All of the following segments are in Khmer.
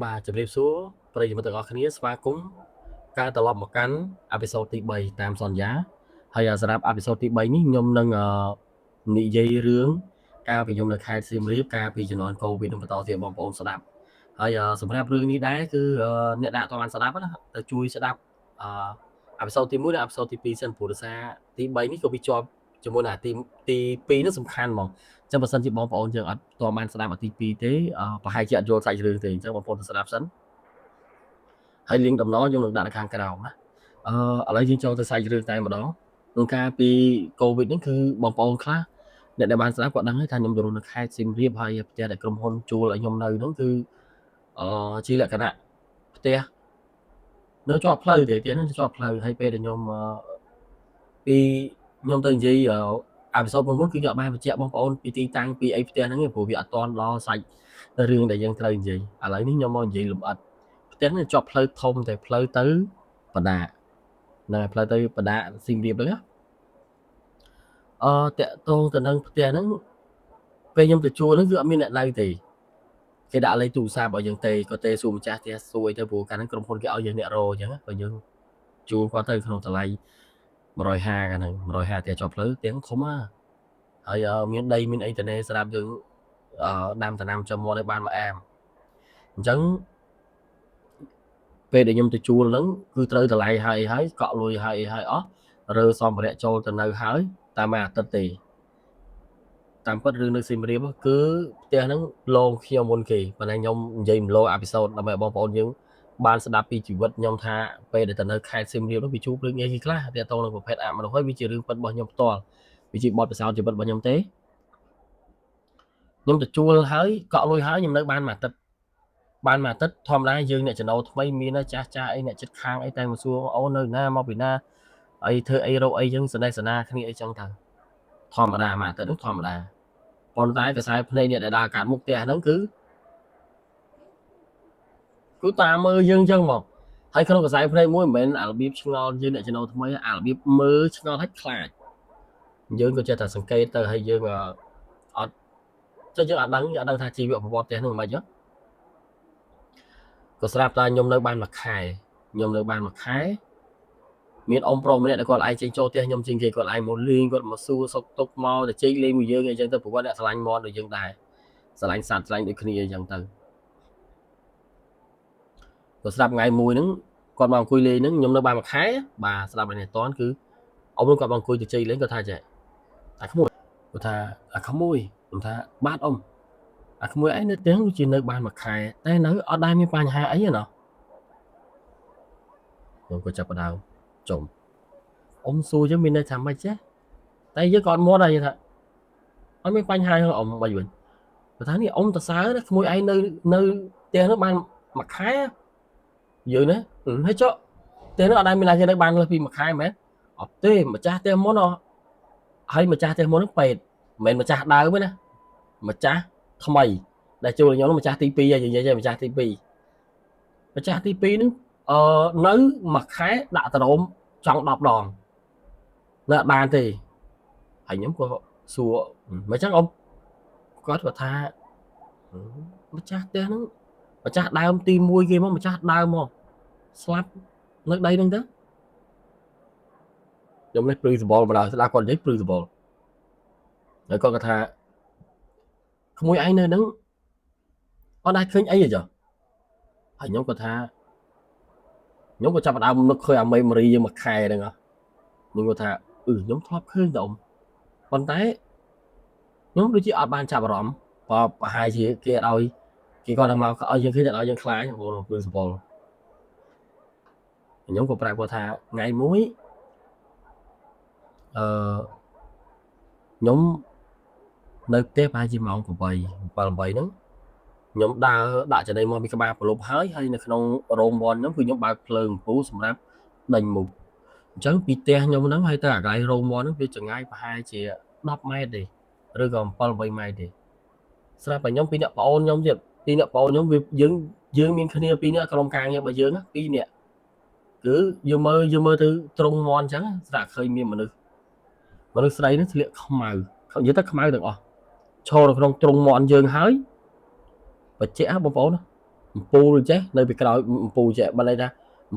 បាទជម្រាបសួរប្រិយមិត្តទាំងអស់គ្នាស្វាគមន៍ការត្រឡប់មកកាន់អេពីសូតទី3តាមសន្យាហើយសម្រាប់អេពីសូតទី3នេះខ្ញុំនឹងនិយាយរឿងការពីខ្ញុំនៅខេត្តសៀមរាបការពីជំនាន់កូវីដនឹងបន្តទៀតបងប្អូនស្ដាប់ហើយសម្រាប់រឿងនេះដែរគឺអ្នកដាក់តបានស្ដាប់ណាទៅជួយស្ដាប់អេពីសូតទី1និងអេពីសូតទី2សិនព្រោះដោយសារទី3នេះក៏វាជាប់ជាមួយនឹងទី2នេះសំខាន់ហ្មងចឹងបើសិនជាបងប្អូនយើងអត់តបានស្ដាប់អាទី2ទេប្រហែលជាអត់យល់សាច់រឿងទេអញ្ចឹងបងប្អូនទៅស្ដាប់សិនហើយលីងដំណខ្ញុំនឹងដាក់នៅខាងក្រោមណាឥឡូវយើងចូលទៅសាច់រឿងតែម្ដងក្នុងការពីកូវីដនេះគឺបងប្អូនខ្លះអ្នកដែលបានស្ដាប់គាត់ដឹងហើយថាខ្ញុំទៅរស់នៅខេត្តសៀមរាបហើយផ្ទះដែលក្រុមហ៊ុនជួលឲ្យខ្ញុំនៅនោះគឺជាលក្ខណៈផ្ទះនៅជាប់ផ្លូវទេផ្ទះនោះជាប់ផ្លូវហើយពេលដែលខ្ញុំពីខ្ញុំទៅនិយាយអេពីសូតមុនគឺខ្ញុំអត់បានបញ្ជាក់បងប្អូនពីទីតាំងពីអីផ្ទះហ្នឹងទេព្រោះវាអត់ទាន់ដល់សាច់រឿងដែលយើងត្រូវនិយាយឥឡូវនេះខ្ញុំមកនិយាយលម្អិតផ្ទះនេះជាប់ផ្លូវធំតែផ្លូវទៅបដានៅផ្លូវទៅបដាសៀមរាបហ្នឹងណាតាក់ទងទៅនឹងផ្ទះហ្នឹងពេលខ្ញុំទៅជួលហ្នឹងគឺអត់មានអ្នកនៅទេគេដាក់លេខទូរស័ព្ទឲ្យយើងទេក៏ទេសួរម្ចាស់ផ្ទះសួយទៅព្រោះកាលហ្នឹងក្រុមហ៊ុនគេឲ្យយើងអ្នករអញ្ចឹងបើយើងជួលគាត់ទៅក្នុងតម្លៃ150កាលហ្នឹង150ផ្ទះជាប់ផ្លូវទាំងធំណាហើយមានដីមានអីទៅនេះស្រាប់យើងដាំដំណាំចំមាត់ឲ្យបានមួយអាមអញ្ចឹងពេលដែលខ្ញុំទៅជួលហ្នឹងគឺត្រូវតម្លៃហើយកក់លុយហើយអស់រើសម្ភារៈចូលទៅនៅហើយតាមមួយអាទិត្យទេតាមពិតរឿងនៅសៀមរាបគឺផ្ទះហ្នឹងលោខ្ញុំមុនគេប៉ុន្តែខ្ញុំនិយាយម្លោអេពីសូតដើម្បីឲ្យបងប្អូនយើងបានស្ដាប់ពីជីវិតខ្ញុំថាពេលដែលទៅនៅខេត្តសៀមរាបនោះវាជួបរឿងអីខ្លះទាក់ទងនឹងប្រភេទអមនុស្សហើយវាជារឿងពិតរបស់ខ្ញុំផ្ទាល់វាជាបទពិសោធន៍ជីវិតរបស់ខ្ញុំទេខ្ញុំទៅជួលហើយកក់លុយហើយខ្ញុំនៅបានមួយអាទិត្យធម្មតាយើងអ្នកចំណូលថ្មីមានចាស់អីអ្នកចិត្តខាងអីតែមកសួរអូននៅណាមកពីណាអីធ្វើអីរកអីចឹងសនេសនាគ្នាអីចឹងទៅធម្មតាមួយអាទិត្យនោះធម្មតាប៉ុន្តែខ្សែភ្នែកអ្នកដែលដើរកាត់មុខផ្ទះហ្នឹងគឺតាមមើលយើងចឹងមកហើយក្នុងខ្សែភ្នែកមួយមិនមែនអារបៀបឆ្ងល់យើងអ្នកចំណូលថ្មីអារបៀបមើលឆ្ងល់ហើយខ្លាចយើងក៏ចេះតែសង្កេតទៅហើយយើងអត់ចុះយើងអត់ដឹងថាជីវប្រវត្តិផ្ទះហ្នឹងមិនខ្មិចក៏ស្រាប់តែខ្ញុំនៅបានមួយខែមានអ៊ំប្រុសម្នាក់ដែលគាត់ឯងចេញចូលផ្ទះខ្ញុំជាងគេគាត់ឯងមកលេងគាត់មកសួរសុខទុក្ខមកទៅជែកលេងមួយយើងអីចឹងទៅព្រោះគាត់អ្នកស្រឡាញ់មាត់ដូចយើងដែរស្រឡាញ់សត្វស្រឡាញ់ដូចគ្នាអីចឹងទៅក៏ស្រាប់ថ្ងៃមួយហ្នឹងគាត់មកអង្គុយលេងហ្នឹងខ្ញុំនៅបានមួយខែបាទស្ដាប់នេះតន់គឺអ៊ំគាត់មកអង្គុយទៅជែកលេងគាត់ថាចេះអាក្មួយគាត់ថាអាក្មួយខ្ញុំថាបាទអ៊ំអាក្មួយឯងនៅទាំងជានៅបានមួយខែតែនៅអត់ដែលមានបញ្ហាអីណាខ្ញុំក៏ចាប់ផ្ដើមចុំអ៊ំសួរចឹងមានន័យថាម៉េចចេះតែយើងក៏អត់មាត់ដែរថាអត់មានបញ្ហាអ៊ំបាច់វិញគាត់ថានេះអ៊ំតសើណាក្មួយឯងនៅផ្ទះនោះបានមួយខែយើងណាហើយចុះផ្ទះនោះអត់ដែលមានណាគេនៅបានលើសពីមួយខែមែនអត់ទេម្ចាស់ផ្ទះមុនហើយម្ចាស់ផ្ទះមុនហ្នឹងពេទ្យមិនមែនម្ចាស់ដើមទេណាម្ចាស់ថ្មីដែលជួលខ្ញុំនោះម្ចាស់ទី2ហើយនិយាយម្ចាស់ទី2ហ្នឹងនៅមួយខែដាក់តរោមចង់10ដងនៅអត់បានទេហើយខ្ញុំក៏សួរមិនចឹងអ៊ំគាត់ថាម្ចាស់ផ្ទះហ្នឹងម្ចាស់ដើមទី1គេមកម្ចាស់ដើមមកស្លាប់នៅដីហ្នឹងទៅខ្ញុំនេះព្រឺសបល់មកដល់ស្ដាប់គាត់និយាយព្រឺសបល់ហើយគាត់ក៏ថាក្មួយឯងនៅហ្នឹងអត់ដែលឃើញអីទេចុះហើយខ្ញុំក៏ថាខ្ញុំក៏ចាប់ផ្ដើមនឹកឃើញអាមេម៉ូរីយើងមួយខែហ្នឹងខ្ញុំក៏ថាខ្ញុំធ្លាប់ឃើញតអ៊ំប៉ុន្តែខ្ញុំដូចជាអត់បានចាប់អារម្មណ៍ប្រហែលជាគេអត់ឲ្យគេគាត់ថាមកឲ្យយើងឃើញតែឲ្យយើងខ្លាចព្រោះព្រឺសបល់ខ្ញុំក៏ប្រាប់គាត់ថាថ្ងៃមួយខ្ញុំនៅផ្ទះប្រហែលជាម៉ោង8 7 8ហ្នឹងខ្ញុំដើរដាក់ចំណីមកពីក្បាលប្រឡប់ហើយនៅក្នុងរោងមន់ហ្នឹងគឺខ្ញុំបើកភ្លើងពូសម្រាប់ដេញមុខអញ្ចឹងពីផ្ទះខ្ញុំហ្នឹងហើយទៅអាកន្លែងរោងមន់ហ្នឹងវាចម្ងាយប្រហែលជា10ម៉ែត្រទេឬក៏7 8ម៉ែត្រទេស្រាប់តែខ្ញុំពីរអ្នកប្អូនខ្ញុំទៀតពីរអ្នកប្អូនខ្ញុំវាយើងមានគ្នាពីរអ្នកក្រុមការងាររបស់យើងពីរអ្នកគឺយើងមើលទៅត្រង់មន់អញ្ចឹងស្រាប់ឃើញមានមនុស្សស្រីហ្នឹងស្លៀកខ្មៅនិយាយទៅខ្មៅទាំងអស់ឈរនៅក្នុងត្រង់មន់យើងហើយបច្ចេកបងប្អូន pù chứ nơi bị cái pù chứ bên đây ra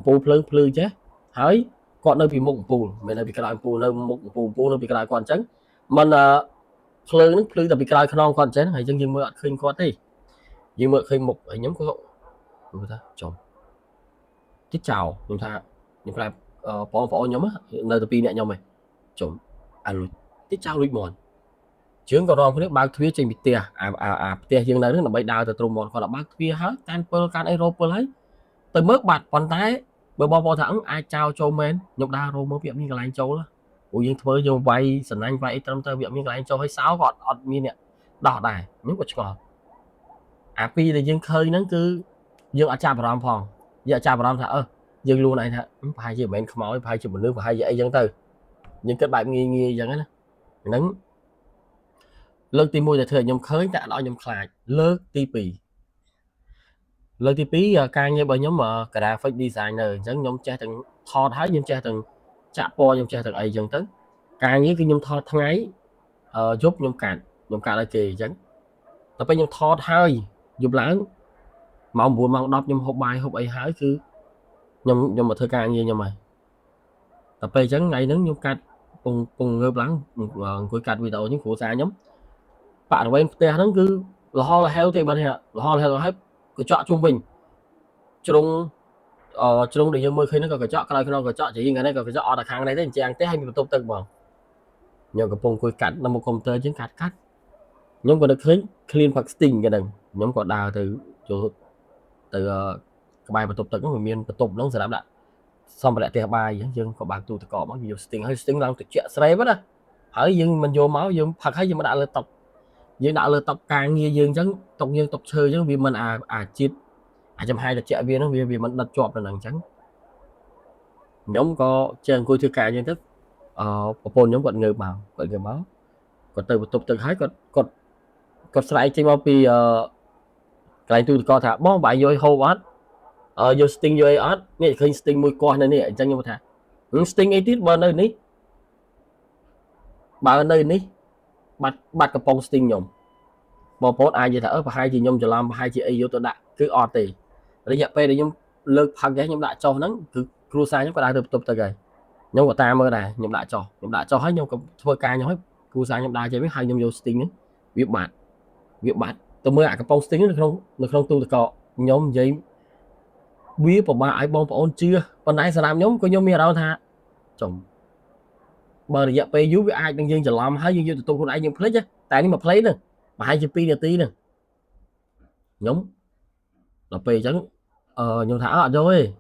pù phơi chứ hỏi còn nơi bị một pù mày nơi bị cái pù nơi một pù nơi bị cái còn trắng mình phơi nó phơi tại bị cái non còn trắng hay dân mưa khinh con đi nhưng mà khi một nhóm có người ta chọn tiếp chào chúng ta những cái phó nhóm á nơi tập pin nhau mày chọn ăn tiếp chào lui mòn chứ còn rong cái bao thuế trên bị tia tia dương này là bay đào từ trùng mòn còn là bao thuế hết can euro lấy từ mức bạc còn tái bờ bao thẳng ai trao cho men nhục đa rô mới việc như cái anh châu đó ủa nhưng thôi vô vay sẵn anh vay tâm tơ việc như cái anh châu hay sáo gọt ọt mi nè đỏ đài những cái ngọt pi thì dương khơi nó cứ dương ở cha bà ram phòng giờ cha bà ram thở dương luôn này thà hai chị bạn không nói hai chị mình nước và hai vậy dân từ những cái bạn nghi dân á nắng lơ ti môi là thời nhom khơi đã nói nhom khai lơ ti pì lơ ti pí càng như bởi nhóm mà cả đà phải designer giống nhom cha từng thò thái nhom cha từng chạ po nhom cha từng ấy dân tới càng như cái nhom thò thằng ấy giúp nhom cạn là kỳ chẳng tập nhom thò hai giúp lãng mong buồn mong đọc nhom hộp ấy hái cứ nhom mà thơ càng như nhom mày tập bây chẳng ngày nắng nhom cạn cùng ngợp lãng cuối cạn video những phụ xa nhóm bạn quen tè nó cứ là heo thì bạn hè là heo hết cái chọn trung bình trung trung để mười khi nó có cái chọn cái nó có chọn chỉ cái này có cái chọn là hàng này đến trang tế hay bị tông tầng vào nhờ cái vùng cuối cạnh là một công tơ chứng cắt nhóm còn được thấy clean hoặc sting cái đằng nhóm còn đào từ từ cái bài mà tục tầng của miền tục nó sẽ làm lại xong rồi lại tè bài dân có bạn tu từ cỏ bao nhiêu sting hay sting làm từ chuyện sấy mất á hỏi dân mình vô máu dân thật hay dân mà đã lên tập dương đạo là tập càng như dương trắng tộc nhân tộc chơi chứ vì mình chít trăm hai là trẻ viên nó vì mình đặt chọp là nàng trắng nhóm có trên cô thư cả nhân thức phone nhóm quận người bảo còn từ tục từ hái còn sai trên bao pi cái tôi co thả bom bài vô hô bát vô sting vô át nghe khi sting mùi con này nè chẳng như một thả sting ấy tít bên nơi ní bà nơi ní bắt cái pong sting nhom bỏ post ai vậy thở và hai chị nhom cho làm hai chị ấy vô tôi đã cứ ọt thì để dẹp về để nhom lực phăng cái nhom đã cho nó cứ cruise nhom có đã được tục từ rồi nhom của ta mơ này nhom đã cho hết nhom có thôi ca nhom hết cruise nhom đã chơi biết hai nhom vô sting ấy việc bạn tôi mới cái pong sting được không tu được cọ nhom vậy biết của bà ai bom ôn chưa còn nãy sao làm nhóm có nhom mía đâu tha chồng bờ để dẹp về dưới với ai đang dương cho làm hai dương tôi con ai nhưng play chứ tại nhưng mà play nè mà hai chữ pi là tí nè nhóm là pi trắng nhóm thả ở rồi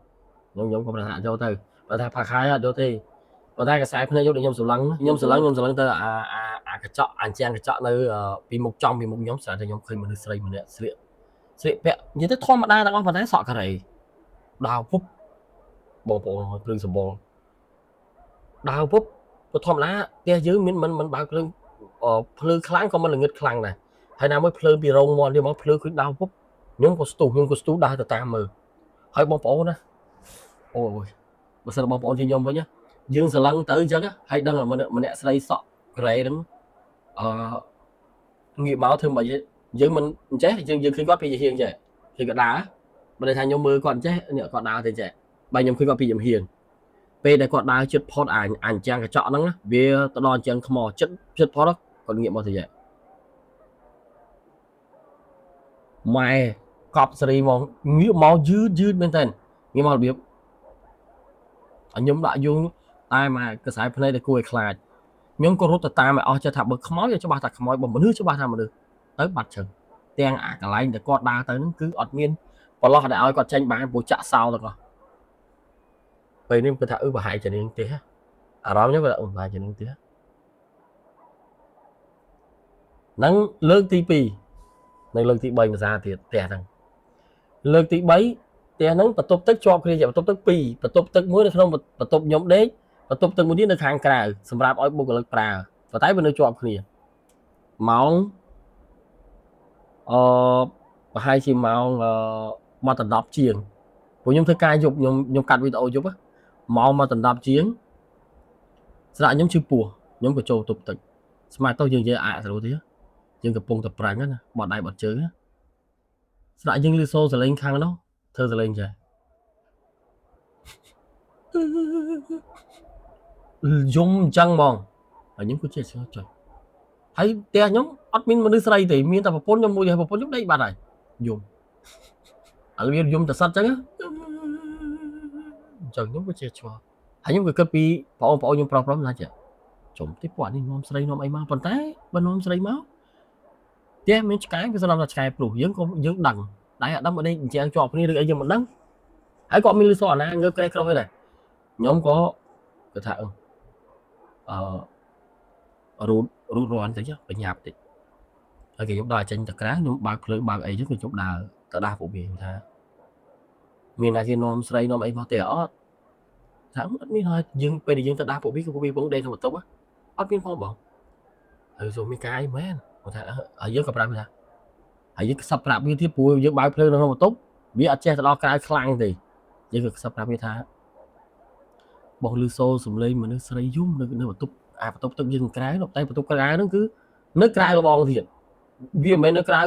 nhóm không là thả cho từ và thả phạt hai ở chỗ thì và ta cái sai phân vô để nhóm số lăng tới cái chọn anh trang cái chọn nơi vì một trong vì một nhóm sẽ thì nhóm khi mình xây mình sẽ vẽ như thế thôi mà đa là con phải thấy sọ cái này đào phúc bộ lưng sầm bò đào phúc tôi thom lá kia dưới mình bảo lưng lưng kháng con mình là nghịch kháng này hay nào mới lưng bị rong mòn đi mà lưng cứ đau phúc nhóm có stu đau từ tam mờ hơi bom phổ đó ôi bây giờ bom phổ thì nhom với nhá dương sờ lăng tới chứ á hay đang là mình sẽ xây sọ cái đúng nghiệp máu thương mà dưới mình chết dương khi có bị hiền vậy thì cái đá bên đây thành nhom mưa còn chết nhựa còn đau thì trẻ bây nhom khi có bị hiền về đây còn đau chất pot ảnh trang cái chọn nó vì tao đòn chân không mò chất pot đó còn nghiệm bao thì vậy mày cọp sri mong nghĩa máu dư bên tên nghĩa máu biết nhóm lại vô ai mà cái sải này để cùi khai nhóm có rút ta mà cho thằng bực khói cho ba thằng khói bằng nước cho ba thằng mà được tới mặt chừng đen cả lại để con đa tới nó cứ ọt miên còn lo để ai còn tranh bán bố chạ sao được rồi vậy nên cái thằng và hại trở nên tía đó nhớ là hại trở nên tía nắng lớn tp này lương tí bay mà ra thì tè thằng lương tí bấy tè nắng và tốt tức cho khi tốt tức pi và tốt tức muối được không và tốt nhóm đấy và tốt tức muốn đi được hàng cả sầm rạp ở bộ lực pra và tái bên nơi cho kia máu và hai chị máu mà tận đọc chiền của nhóm thứ cai dục nhóm cắt video giúp á máu mà tận đọc chiến lại nhóm chữ pùa nhóm của châu tục tịch mai tôi dừng chơi rồi thế dừng gặp bông tập rắn á bọn đại bọn chớ ស្នាក់យើងលឺសូរសលេងខាងនោះធ្វើសលេងចាយំអញ្ចឹងហ្មងហើយខ្ញុំគឺជាស្ងចុះហើយផ្ទះខ្ញុំអត់មានមនុស្សស្រីទេមានតែប្រពន្ធខ្ញុំមួយហើយប្រពន្ធខ្ញុំដេកបាត់ហើយយំឥឡូវវាយំតែសិតអញ្ចឹងខ្ញុំក៏ជាឆ្ងល់ហើយខ្ញុំក៏គិតពីបងខ្ញុំប្រុសណាស់ចាជុំទីពួកនេះនាំស្រីនាំអីមកប៉ុន្តែបើនាំស្រីមកផ្ទះមានឆ្កែវាស្រាប់តែឆ្កែព្រុសយើងក៏យើងដឹងតែអត់ដឹងមកដេកអញ្ចឹងជាប់គ្នាឬអីយើងមិនដឹងហើយក៏មានលឺសអាណាងើបក្រេះក្រោះហ្នឹងដែរខ្ញុំក៏គាត់ថារូតរាន់តិចបញ្ញាប់តិចហើយគេខ្ញុំដើរចេញទៅក្រៅខ្ញុំបើកភ្លើងបើកអីចឹងខ្ញុំដើរទៅដាស់ពួកវាថាមានតែគេនាំស្រីនាំអីមកទេអត់ថាអត់មានហើយយើងពេលដែលយើងទៅដាស់ពួកវាគឺពួកវាពងដេកក្នុងបន្ទប់អត់មានផងបងហើយសូមមានការអីមែនគាត់ថាហើយយើងក៏ប្រាប់ថាហើយយើងខ្សឹបប្រាប់វាទៀតព្រោះយើងបើកភ្លើងក្នុងបន្ទប់វាអត់ចេះទៅដល់ក្រៅខ្លាំងទេយើងក៏ខ្សឹបប្រាប់វាថាបងលឺសូរសំឡេងមនុស្សស្រីយំនៅបន្ទប់បន្ទប់ទឹកយើងក្រៅតែបន្ទប់ក្រៅហ្នឹងគឺនៅក្រៅរបងទៀតវាមិនមែននៅក្រៅ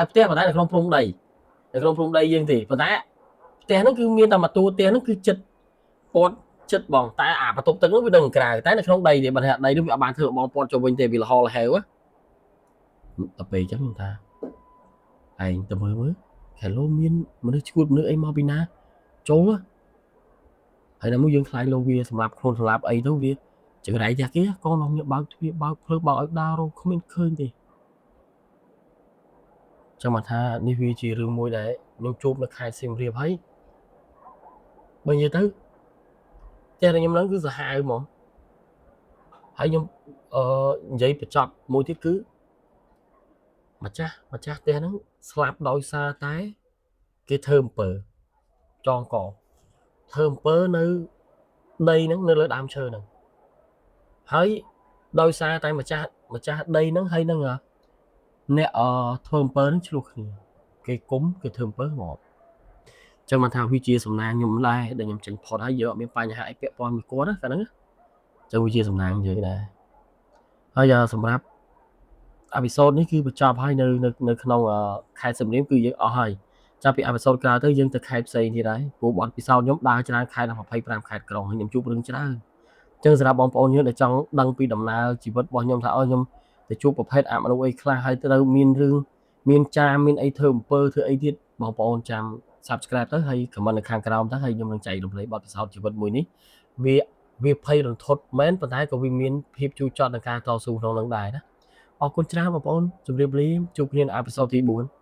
ផ្ទះប៉ុន្តែនៅក្នុងព្រំដីយើងទេប៉ុន្តែផ្ទះហ្នឹងគឺមានតែមួយតួផ្ទះហ្នឹងគឺចិត្តពតចិត្តបងតែបន្ទប់ទឹកហ្នឹងវានៅក្រៅតែនៅក្នុងដីទេបើថាដីនោះវាអត់បានធ្វើបងពតចូលវិញទេវាលហលហែវដល់ពេលអញ្ចឹងខ្ញុំថាឯងទៅមើលខែលោមានមនុស្សឈួតមនុស្សអីមកពីណាចូលហើយដល់មកយើងខ្លាចលោកវាសម្រាប់ខ្លួនសម្រាប់អីទៅវាចង្រៃផ្ទះគេកូនរបស់ខ្ញុំបើកទ្វារបើកភ្លើងបើកឲ្យដើររកគ្មានឃើញទេចាំមកថានេះវាជារឿងមួយដែលខ្ញុំជួបនៅខេត្តសៀមរាបហើយបើនិយាយទៅផ្ទះខ្ញុំហ្នឹងគឺសាហាវហ្មងហើយខ្ញុំនិយាយបញ្ចប់មួយទៀតគឺម្ចាស់ផ្ទះហ្នឹងស្លាប់ដោយសារតែគេធ្វើអំពើចងកធ្វើអំពើនៅដីហ្នឹងនៅលើដើមឈើហ្នឹងហើយដោយសារតែម្ចាស់ដីហ្នឹងហើយនឹងអ្នកធ្វើអំពើហ្នឹងឆ្លោះគ្នាគេគុំគេធ្វើអំពើហ្មងចឹងមកថាវាជាសំណាងខ្ញុំដែរដែលខ្ញុំចេញផុតហើយយើងអត់មានបញ្ហាអីពាក់ព័ន្ធមួយគាត់ណាកាលហ្នឹងចឹងវាជាសំណាងយើងដែរហើយសម្រាប់អេពីសូតនេះគឺបញ្ចប់ហើយនៅក្នុងខេត្តសៀមរាបគឺយើងអស់ហើយចាប់ពីអេពីសូតក្រោយទៅយើងទៅខេត្តផ្សេងទៀតហើយព្រោះបទពិសោធន៍ខ្ញុំដើរច្រើនខេត្តដល់25ខេត្តក្រុងហើយខ្ញុំជួបរឿងច្រើនចឹងសម្រាប់បងប្អូនយើងដែលចង់ដឹងពីដំណើរជីវិតរបស់ខ្ញុំថាខ្ញុំទៅជួបប្រភេទអមនុស្សអីខ្លះហើយត្រូវមានរឿងមានចាមានអីធ្វើអំពើធ្វើអីទៀតបងប្អូនចាំ Subscribe ទៅហើយ comment នៅខាងក្រោមទៅហើយខ្ញុំនឹងចែករំលែកបទពិសោធន៍ជីវិតមួយនេះវាភ័យរន្ធត់មែនប៉ុន្តែក៏វាមានភាពជូរចត់ក្នុងការតស៊ូក្នុងនឹងដែរណាអរគុណច្រើនបងប្អូនជម្រាបលាជួបគ្នានៅអេពីសូតទី4